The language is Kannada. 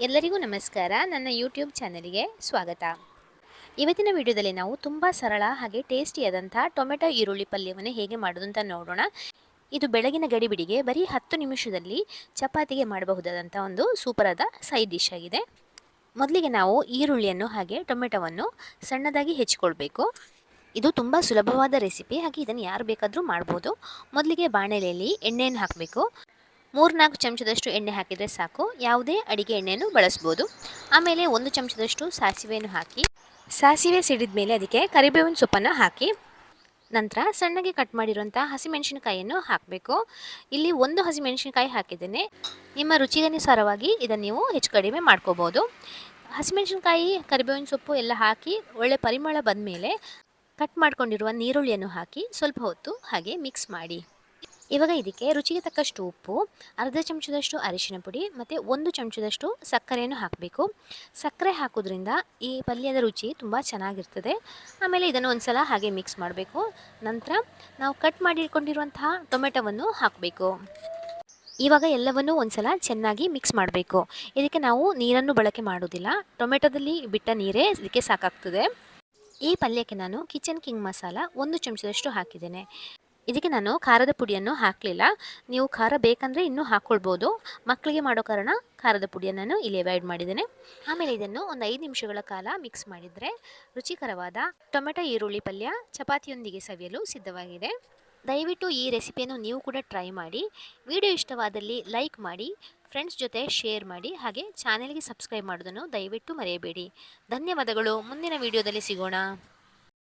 ಎಲ್ಲರಿಗೂ ನಮಸ್ಕಾರ. ನನ್ನ ಯೂಟ್ಯೂಬ್ ಚಾನಲ್‌ಗೆ ಸ್ವಾಗತ. ಇವತ್ತಿನ ವಿಡಿಯೋದಲ್ಲಿ ನಾವು ತುಂಬ ಸರಳ ಹಾಗೆ ಟೇಸ್ಟಿಯಾದಂಥ ಟೊಮೆಟೊ ಈರುಳ್ಳಿ ಪಲ್ಯವನ್ನು ಹೇಗೆ ಮಾಡೋದು ಅಂತ ನೋಡೋಣ. ಇದು ಬೆಳಗಿನ ಗಡಿಬಿಡಿಗೆ ಬರೀ 10 ನಿಮಿಷದಲ್ಲಿ ಚಪಾತಿಗೆ ಮಾಡಬಹುದಾದಂಥ ಒಂದು ಸೂಪರಾದ ಸೈಡ್ ಡಿಶ್ ಆಗಿದೆ. ಮೊದಲಿಗೆ ನಾವು ಈರುಳ್ಳಿಯನ್ನು ಹಾಗೆ ಟೊಮೆಟೊವನ್ನು ಸಣ್ಣದಾಗಿ ಹೆಚ್ಚಿಕೊಳ್ಬೇಕು. ಇದು ತುಂಬ ಸುಲಭವಾದ ರೆಸಿಪಿ, ಹಾಗೆ ಇದನ್ನು ಯಾರು ಬೇಕಾದರೂ ಮಾಡ್ಬೋದು. ಮೊದಲಿಗೆ ಬಾಣಲೆಯಲ್ಲಿ ಎಣ್ಣೆಯನ್ನು ಹಾಕಬೇಕು. 3-4 ಚಮಚದಷ್ಟು ಎಣ್ಣೆ ಹಾಕಿದರೆ ಸಾಕು. ಯಾವುದೇ ಅಡಿಗೆ ಎಣ್ಣೆಯನ್ನು ಬಳಸ್ಬೋದು. ಆಮೇಲೆ 1 ಚಮಚದಷ್ಟು ಸಾಸಿವೆಯನ್ನು ಹಾಕಿ, ಸಾಸಿವೆ ಸಿಡಿದ ಮೇಲೆ ಅದಕ್ಕೆ ಕರಿಬೇವಿನ ಸೊಪ್ಪನ್ನು ಹಾಕಿ, ನಂತರ ಸಣ್ಣಗೆ ಕಟ್ ಮಾಡಿರುವಂಥ ಹಸಿಮೆಣಸಿನಕಾಯಿಯನ್ನು ಹಾಕಬೇಕು. ಇಲ್ಲಿ 1 ಹಸಿಮೆಣಸಿನಕಾಯಿ ಹಾಕಿದ್ದೇನೆ. ನಿಮ್ಮ ರುಚಿಗನುಸಾರವಾಗಿ ಇದನ್ನು ನೀವು ಹೆಚ್ಚು ಕಡಿಮೆ ಮಾಡ್ಕೋಬೋದು. ಹಸಿಮೆಣಸಿನಕಾಯಿ, ಕರಿಬೇವಿನ ಸೊಪ್ಪು ಎಲ್ಲ ಹಾಕಿ ಒಳ್ಳೆ ಪರಿಮಳ ಬಂದ ಮೇಲೆ ಕಟ್ ಮಾಡ್ಕೊಂಡಿರುವ ನೀರುಳ್ಳಿಯನ್ನು ಹಾಕಿ ಸ್ವಲ್ಪ ಹೊತ್ತು ಹಾಗೆ ಮಿಕ್ಸ್ ಮಾಡಿ. ಇವಾಗ ಇದಕ್ಕೆ ರುಚಿಗೆ ತಕ್ಕಷ್ಟು ಉಪ್ಪು, ಅರ್ಧ ಚಮಚದಷ್ಟು ಅರಿಶಿನ ಪುಡಿ ಮತ್ತು 1 ಚಮಚದಷ್ಟು ಸಕ್ಕರೆಯನ್ನು ಹಾಕಬೇಕು. ಸಕ್ಕರೆ ಹಾಕೋದ್ರಿಂದ ಈ ಪಲ್ಯದ ರುಚಿ ತುಂಬ ಚೆನ್ನಾಗಿರ್ತದೆ. ಆಮೇಲೆ ಇದನ್ನು ಒಂದು ಸಲ ಹಾಗೆ ಮಿಕ್ಸ್ ಮಾಡಬೇಕು. ನಂತರ ನಾವು ಕಟ್ ಮಾಡಿಕೊಂಡಿರುವಂತಹ ಟೊಮೆಟೊವನ್ನು ಹಾಕಬೇಕು. ಇವಾಗ ಎಲ್ಲವನ್ನೂ ಒಂದು ಸಲ ಚೆನ್ನಾಗಿ ಮಿಕ್ಸ್ ಮಾಡಬೇಕು. ಇದಕ್ಕೆ ನಾವು ನೀರನ್ನು ಬಳಕೆ ಮಾಡೋದಿಲ್ಲ. ಟೊಮೆಟೊದಲ್ಲಿ ಬಿಟ್ಟ ನೀರೇ ಇದಕ್ಕೆ ಸಾಕಾಗ್ತದೆ. ಈ ಪಲ್ಯಕ್ಕೆ ನಾನು ಕಿಚನ್ ಕಿಂಗ್ ಮಸಾಲ 1 ಚಮಚದಷ್ಟು ಹಾಕಿದ್ದೇನೆ. ಇದಕ್ಕೆ ನಾನು ಖಾರದ ಪುಡಿಯನ್ನು ಹಾಕಲಿಲ್ಲ. ನೀವು ಖಾರ ಬೇಕಂದರೆ ಇನ್ನೂ ಹಾಕ್ಕೊಳ್ಬೋದು. ಮಕ್ಕಳಿಗೆ ಮಾಡೋ ಕಾರಣ ಖಾರದ ಪುಡಿಯನ್ನು ನಾನು ಇಲ್ಲಿ ಅವಾಯ್ಡ್ ಮಾಡಿದ್ದೇನೆ. ಆಮೇಲೆ ಇದನ್ನು ಒಂದು 5 ನಿಮಿಷಗಳ ಕಾಲ ಮಿಕ್ಸ್ ಮಾಡಿದರೆ ರುಚಿಕರವಾದ ಟೊಮೆಟೊ ಈರುಳ್ಳಿ ಪಲ್ಯ ಚಪಾತಿಯೊಂದಿಗೆ ಸವಿಯಲು ಸಿದ್ಧವಾಗಿದೆ. ದಯವಿಟ್ಟು ಈ ರೆಸಿಪಿಯನ್ನು ನೀವು ಕೂಡ ಟ್ರೈ ಮಾಡಿ. ವಿಡಿಯೋ ಇಷ್ಟವಾದಲ್ಲಿ ಲೈಕ್ ಮಾಡಿ, ಫ್ರೆಂಡ್ಸ್ ಜೊತೆ ಶೇರ್ ಮಾಡಿ, ಹಾಗೆ ಚಾನೆಲ್ಗೆ ಸಬ್ಸ್ಕ್ರೈಬ್ ಮಾಡೋದನ್ನು ದಯವಿಟ್ಟು ಮರೆಯಬೇಡಿ. ಧನ್ಯವಾದಗಳು. ಮುಂದಿನ ವಿಡಿಯೋದಲ್ಲಿ ಸಿಗೋಣ.